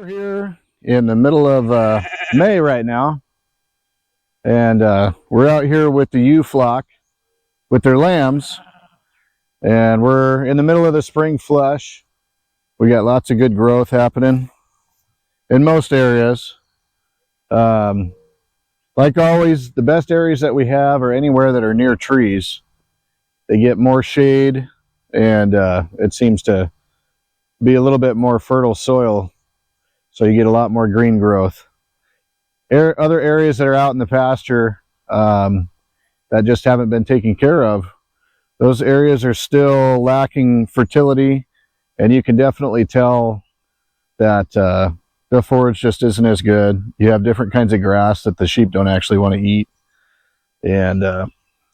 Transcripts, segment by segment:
We're here in the middle of May right now, and we're out here with the ewe flock with their lambs, and we're in the middle of the spring flush. We got lots of good growth happening in most areas. Like always, the best areas that we have are anywhere that are near trees. They get more shade, and it seems to be a little bit more fertile soil, so you get a lot more green growth. Other areas that are out in the pasture that just haven't been taken care of, those areas are still lacking fertility, and you can definitely tell that the forage just isn't as good. You have different kinds of grass that the sheep don't actually want to eat, and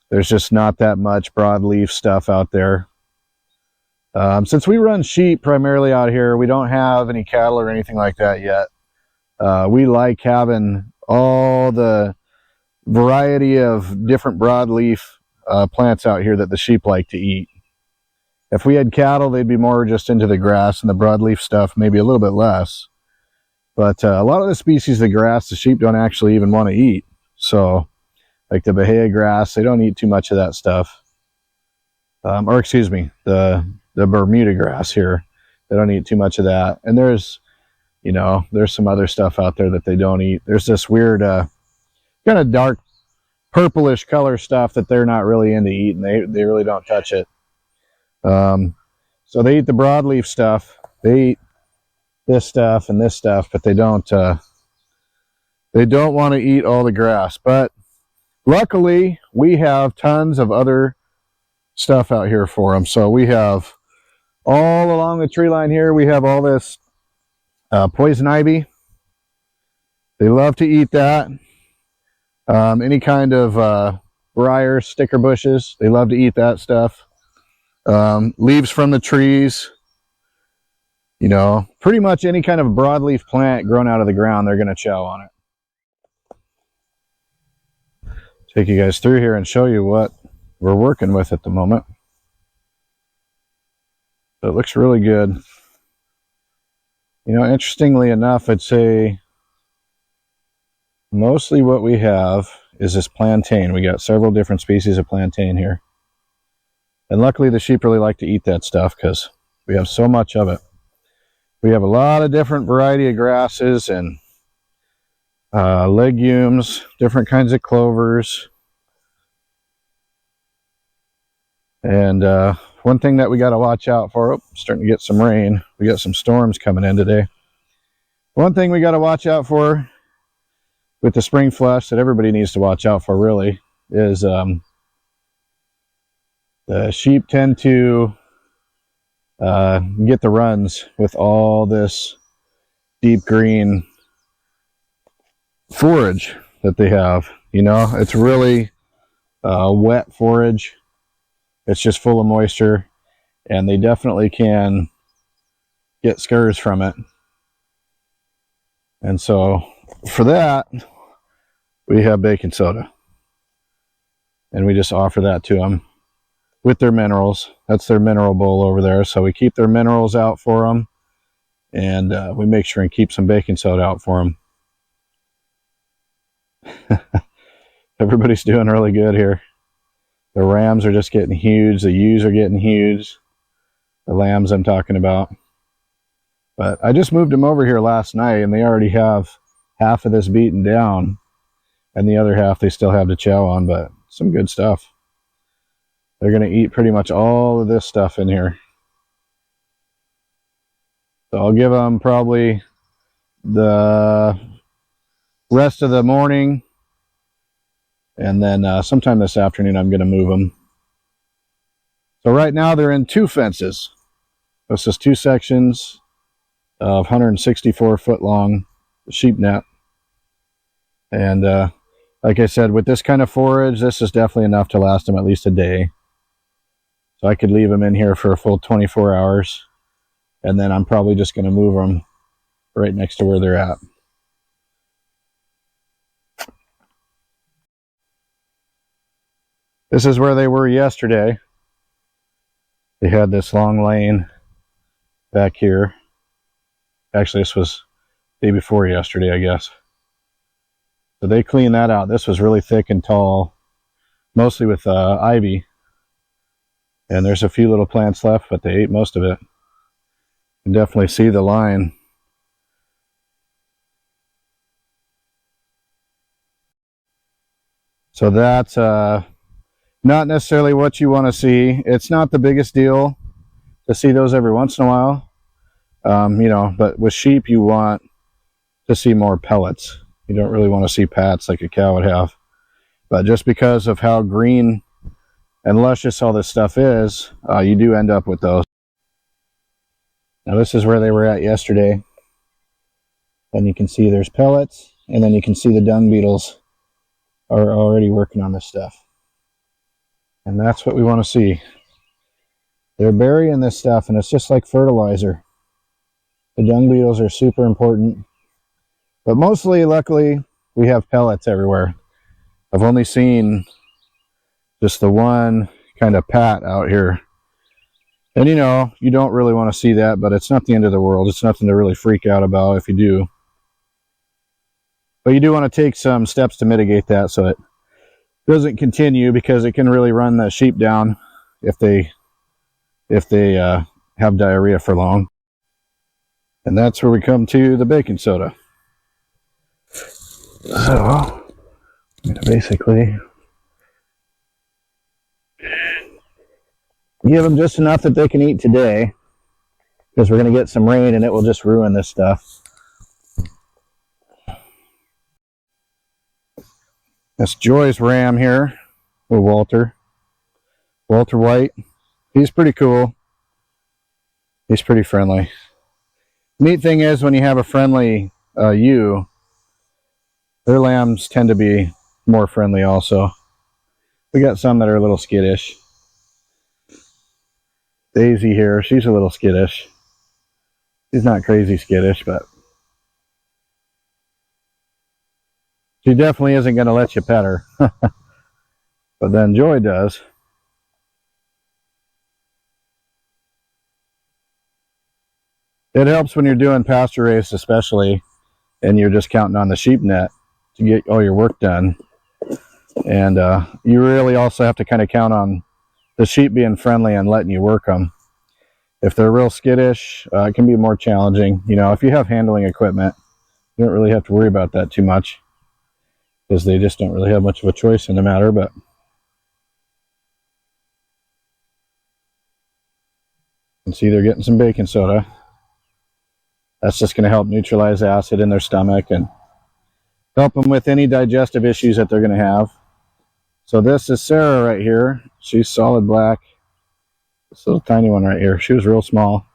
there's just not that much broadleaf stuff out there. Since we run sheep primarily out here, we don't have any cattle or anything like that yet. We like having all the variety of different broadleaf plants out here that the sheep like to eat. If we had cattle, they'd be more just into the grass, and the broadleaf stuff maybe a little bit less. But a lot of the species of grass the sheep don't actually even want to eat. So like the Bahia grass, they don't eat too much of that stuff. Or excuse me, the Bermuda grass here, they don't eat too much of that. And there's some other stuff out there that they don't eat. There's this weird kind of dark purplish color stuff that they're not really into eating. They really don't touch it. So they eat the broadleaf stuff. They eat this stuff and this stuff, but they don't want to eat all the grass. But luckily, we have tons of other stuff out here for them. So we have all along the tree line here, we have all this poison ivy. They love to eat that. Any kind of briar, sticker bushes, they love to eat that stuff. Leaves from the trees, pretty much any kind of broadleaf plant grown out of the ground, they're going to chow on it. Take you guys through here and show you what we're working with at the moment. So it looks really good. Interestingly enough, I'd say mostly what we have is this plantain. We got several different species of plantain here. And luckily the sheep really like to eat that stuff because we have so much of it. We have a lot of different variety of grasses and legumes, different kinds of clovers. And one thing that we got to watch out for, starting to get some rain. We got some storms coming in today. One thing we got to watch out for with the spring flush that everybody needs to watch out for really is the sheep tend to get the runs with all this deep green forage that they have. It's really wet forage. It's just full of moisture, and they definitely can get scurs from it. And so for that, we have baking soda, and we just offer that to them with their minerals. That's their mineral bowl over there. So we keep their minerals out for them, and we make sure and keep some baking soda out for them. Everybody's doing really good here. The rams are just getting huge. The ewes are getting huge. The lambs I'm talking about. But I just moved them over here last night, and they already have half of this beaten down, and the other half they still have to chow on, but some good stuff. They're going to eat pretty much all of this stuff in here. So I'll give them probably the rest of the morning, and then sometime this afternoon I'm going to move them. So right now they're in 2 fences. This is 2 sections of 164 foot long sheep net. And like I said, with this kind of forage, this is definitely enough to last them at least a day. So I could leave them in here for a full 24 hours. And then I'm probably just going to move them right next to where they're at. This is where they were yesterday. They had this long lane back here. Actually, this was day before yesterday, I guess. So they cleaned that out. This was really thick and tall, mostly with ivy. And there's a few little plants left, but they ate most of it. You can definitely see the line. So that's not necessarily what you want to see. It's not the biggest deal to see those every once in a while. You know, but with sheep, you want to see more pellets. You don't really want to see pats like a cow would have. But just because of how green and luscious all this stuff is, you do end up with those. Now this is where they were at yesterday. And you can see there's pellets, and then you can see the dung beetles are already working on this stuff. And that's what we want to see. They're burying this stuff, and it's just like fertilizer. The dung beetles are super important. But mostly, luckily, we have pellets everywhere. I've only seen just the one kind of pat out here. And you know, you don't really want to see that, but it's not the end of the world. It's nothing to really freak out about if you do. But you do want to take some steps to mitigate that so it doesn't continue, because it can really run the sheep down if they have diarrhea for long. And that's where we come to the baking soda. So, I'm gonna basically give them just enough that they can eat today, because we're going to get some rain and it will just ruin this stuff. That's Joy's ram here with Walter White. He's pretty cool. He's pretty friendly. Neat thing is, when you have a friendly ewe, their lambs tend to be more friendly also. We got some that are a little skittish. Daisy here, she's a little skittish. She's not crazy skittish, but she definitely isn't going to let you pet her. But then Joy does. It helps when you're doing pasture raised, especially, and you're just counting on the sheep net to get all your work done. And you really also have to kind of count on the sheep being friendly and letting you work them. If they're real skittish, it can be more challenging. You know, if you have handling equipment, you don't really have to worry about that too much, because they just don't really have much of a choice in the matter. But you can see they're getting some baking soda. That's just going to help neutralize acid in their stomach and help them with any digestive issues that they're going to have. So this is Sarah right here. She's solid black. This little tiny one right here. She was real small,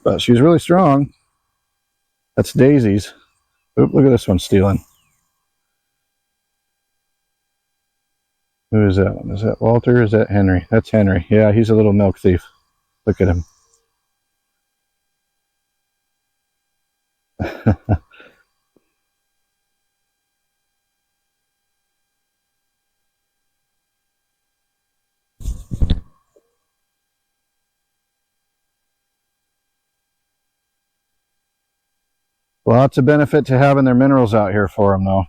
but she's really strong. That's Daisy's. Oop, look at this one stealing. Who is that one? Is that Walter or is that Henry? That's Henry. Yeah, he's a little milk thief. Look at him. Lots of benefit to having their minerals out here for them, though.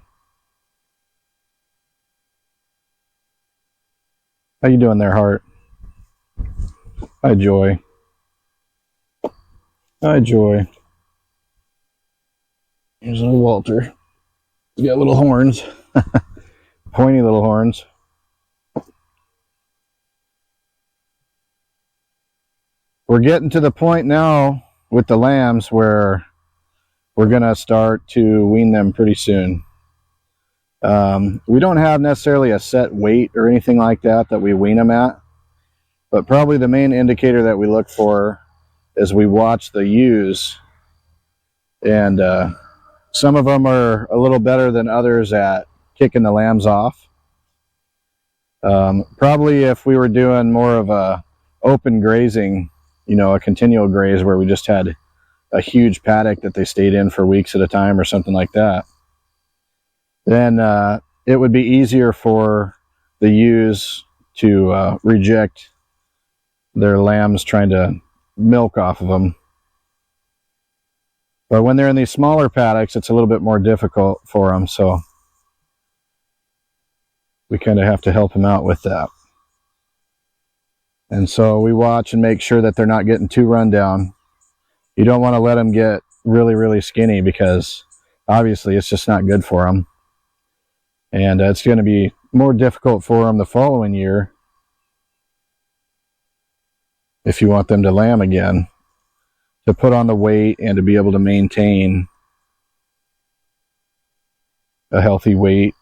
How you doing there, Heart? Hi, Joy. Hi, Joy. Here's little Walter. He's got little horns. Pointy little horns. We're getting to the point now with the lambs where we're going to start to wean them pretty soon. We don't have necessarily a set weight or anything like that we wean them at, but probably the main indicator that we look for is we watch the ewes, and some of them are a little better than others at kicking the lambs off. Probably if we were doing more of a open grazing, you know, a continual graze where we just had a huge paddock that they stayed in for weeks at a time or something like that, then it would be easier for the ewes to reject their lambs trying to milk off of them. But when they're in these smaller paddocks, it's a little bit more difficult for them. So we kind of have to help them out with that. And so we watch and make sure that they're not getting too run down. You don't want to let them get really, really skinny, because obviously it's just not good for them. And it's going to be more difficult for them the following year if you want them to lamb again, to put on the weight and to be able to maintain a healthy weight,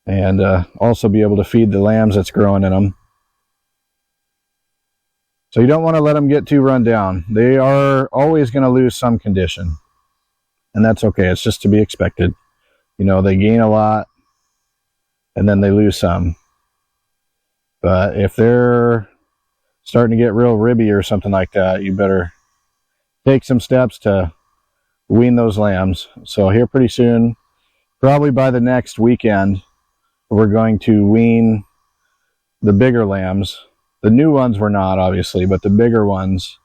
and also be able to feed the lambs that's growing in them. So you don't want to let them get too run down. They are always going to lose some condition, and that's okay. It's just to be expected. You know, they gain a lot and then they lose some. But if they're starting to get real ribby or something like that, you better take some steps to wean those lambs. So here pretty soon, probably by the next weekend, we're going to wean the bigger lambs. The new ones we're not, obviously, but the bigger ones,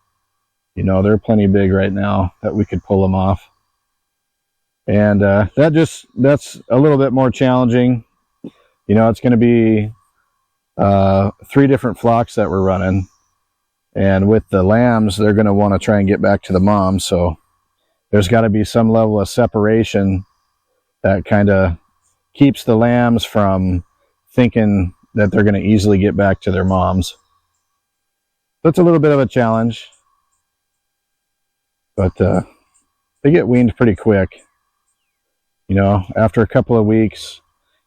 you know, they're plenty big right now that we could pull them off. And that's a little bit more challenging. You know, it's going to be 3 different flocks that we're running. And with the lambs, they're going to want to try and get back to the mom. So there's got to be some level of separation that kind of keeps the lambs from thinking that they're going to easily get back to their moms. That's a little bit of a challenge, but they get weaned pretty quick. You know, after a couple of weeks,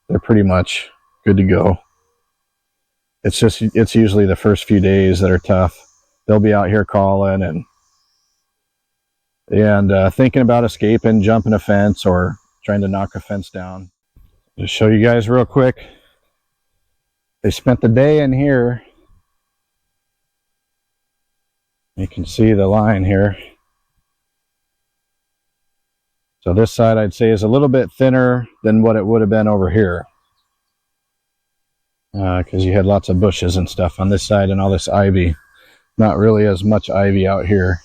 they're pretty much good to go. It's usually the first few days that are tough. They'll be out here calling and thinking about escaping, jumping a fence, or trying to knock a fence down. Just show you guys real quick. They spent the day in here. You can see the line here. So this side, I'd say, is a little bit thinner than what it would have been over here, because you had lots of bushes and stuff on this side and all this ivy. Not really as much ivy out here,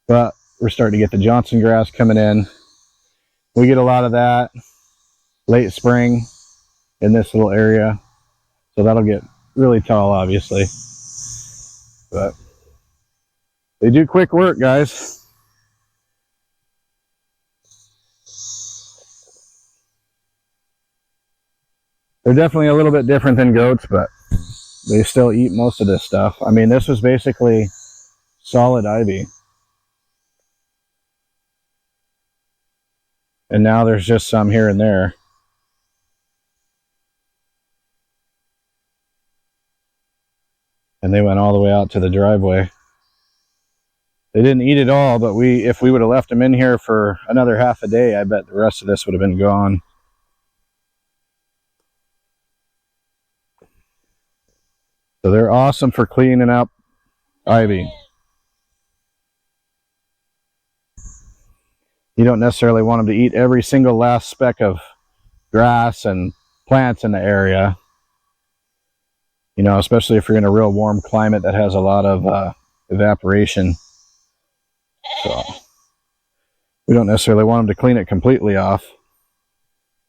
but we're starting to get the Johnson grass coming in. We get a lot of that late spring in this little area, so that'll get really tall, obviously. But they do quick work, guys. They're definitely a little bit different than goats, but they still eat most of this stuff. I mean, this was basically solid ivy. And now there's just some here and there. And they went all the way out to the driveway. They didn't eat it all, but if we would have left them in here for another half a day, I bet the rest of this would have been gone. So they're awesome for cleaning up ivy. You don't necessarily want them to eat every single last speck of grass and plants in the area. You know, especially if you're in a real warm climate that has a lot of evaporation. So we don't necessarily want them to clean it completely off.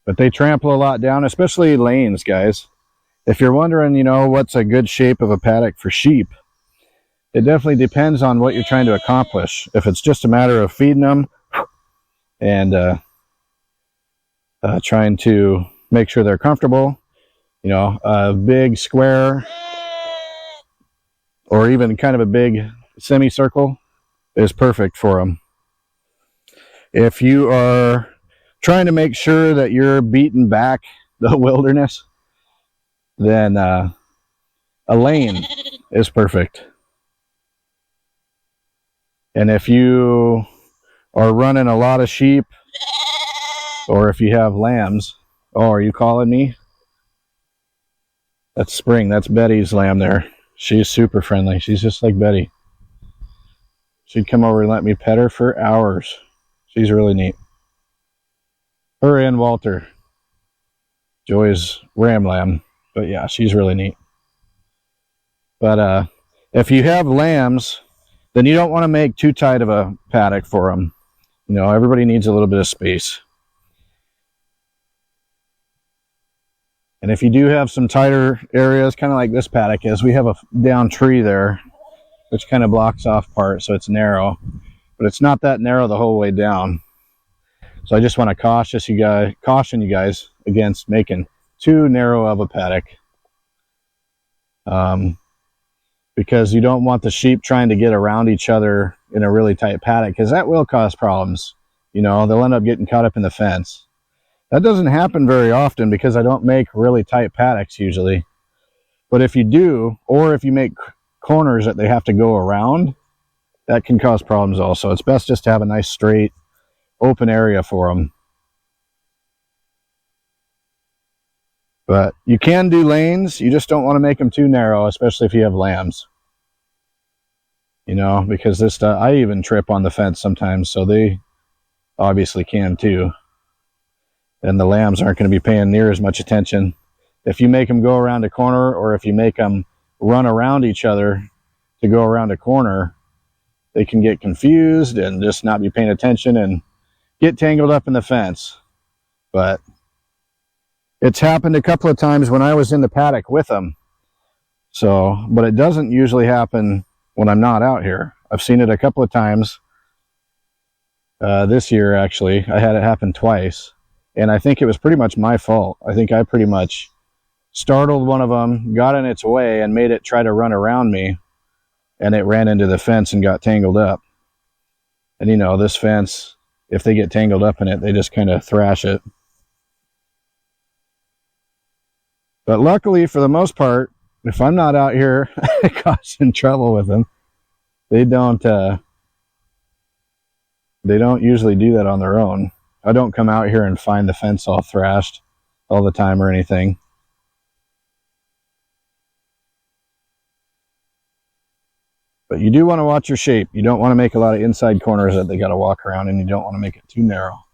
But they trample a lot down, especially lanes, guys. If you're wondering, you know, what's a good shape of a paddock for sheep, it definitely depends on what you're trying to accomplish. If it's just a matter of feeding them and trying to make sure they're comfortable, you know, a big square or even kind of a big semicircle is perfect for them. If you are trying to make sure that you're beating back the wilderness, then a lane is perfect. And if you are running a lot of sheep, or if you have lambs, oh, are you calling me? That's Spring. That's Betty's lamb there. She's super friendly. She's just like Betty. She'd come over and let me pet her for hours. She's really neat. Her and Walter, Joy's ram lamb. But yeah, she's really neat. But if you have lambs then you don't want to make too tight of a paddock for them. You know, everybody needs a little bit of space. And if you do have some tighter areas, kind of like this paddock is, we have a down tree there, which kind of blocks off part, so it's narrow. But it's not that narrow the whole way down. So I just want to caution you guys against making too narrow of a paddock. Because you don't want the sheep trying to get around each other in a really tight paddock, because that will cause problems. You know, they'll end up getting caught up in the fence. That doesn't happen very often because I don't make really tight paddocks usually. But if you do, or if you make corners that they have to go around, that can cause problems also. It's best just to have a nice straight open area for them. But you can do lanes, you just don't want to make them too narrow, especially if you have lambs. You know, because this stuff, I even trip on the fence sometimes, so they obviously can too. And the lambs aren't going to be paying near as much attention. If you make them go around a corner, or if you make them run around each other to go around a corner, they can get confused and just not be paying attention and get tangled up in the fence. But it's happened a couple of times when I was in the paddock with them. So, but it doesn't usually happen when I'm not out here. I've seen it a couple of times. This year, actually, I had it happen twice. And I think it was pretty much my fault. I think I pretty much startled one of them, got in its way, and made it try to run around me. And it ran into the fence and got tangled up. And you know, this fence, if they get tangled up in it, they just kind of thrash it. But luckily, for the most part, if I'm not out here causing trouble with them, they don't usually do that on their own. I don't come out here and find the fence all thrashed all the time or anything. But you do want to watch your shape. You don't want to make a lot of inside corners that they got to walk around, and you don't want to make it too narrow.